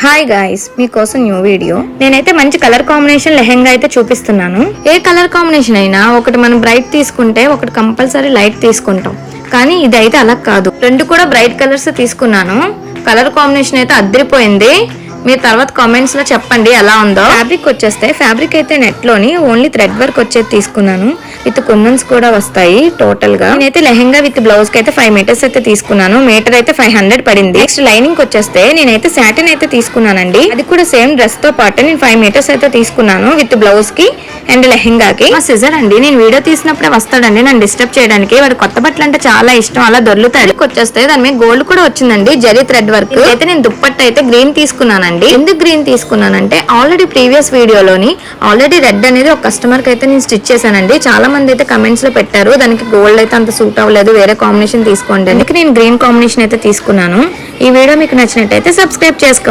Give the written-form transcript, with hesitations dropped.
Hi guys, మీకోసం new video. నేనైతే మంచి కలర్ కాంబినేషన్ లెహెంగా అయితే చూపిస్తున్నాను. ఏ కలర్ కాంబినేషన్ అయినా ఒకటి మనం బ్రైట్ తీసుకుంటే ఒకటి కంపల్సరీ లైట్ తీసుకుంటాం. కానీ ఇది అయితే అలా కాదు, రెండు కూడా బ్రైట్ కలర్స్ తీసుకున్నాను. కలర్ కాంబినేషన్ అయితే అద్దరిపోయింది. మీరు తర్వాత కామెంట్స్ లో చెప్పండి ఎలా ఉందో. ఫ్యాబ్రిక్ వచ్చేస్తే ఫ్యాబ్రిక్ అయితే నెట్ లోని ఓన్లీ థ్రెడ్ వర్క్ వచ్చేది తీసుకున్నాను. విత్ కుందన్స్ కూడా వస్తాయి. టోటల్ గా నేనైతే లెహెంగా విత్ బ్లౌజ్ కి అయితే 5 మీటర్స్ అయితే తీసుకున్నాను. మీటర్ అయితే 500 పడింది. నెక్స్ట్ లైనింగ్ వచ్చేస్తే నేనైతే సాటిన్ అయితే తీసుకున్నానండి. అది కూడా సేమ్ డ్రెస్ తో పాటు నేను 5 మీటర్స్ అయితే తీసుకున్నాను విత్ బ్లౌజ్ కి అండ్ లెహెంగాకి. మా సిజర్ అండి, నేను వీడియో తీసినప్పుడే వస్తాడండి నన్ను డిస్టర్బ్ చేయడానికి. వాడు కొత్త బట్టలు అంటే చాలా ఇష్టం, అలా దొర్లుతాడు. వచ్చేస్తే దాని మీద గోల్డ్ కూడా వచ్చిందండి, జరీ థ్రెడ్ వర్క్. అయితే నేను దుప్పట్టు అయితే గ్రీన్ తీసుకున్నానండి. ఎందుకు గ్రీన్ తీసుకున్నానంటే ఆల్రెడీ ప్రీవియస్ వీడియోలోని ఆల్రెడీ రెడ్ అనేది ఒక కస్టమర్ కి అయితే నేను స్టిచ్ చేశానండి. చాలా మంది అయితే కమెంట్స్ లో పెట్టారు దానికి గోల్డ్ అయితే అంత సూట్ అవ్వలేదు, వేరే కాంబినేషన్ తీసుకోండి. అందుకే నేను గ్రీన్ కాంబినేషన్ అయితే తీసుకున్నాను. ఈ వీడియో మీకు నచ్చినట్టయితే సబ్స్క్రైబ్ చేసుకోండి.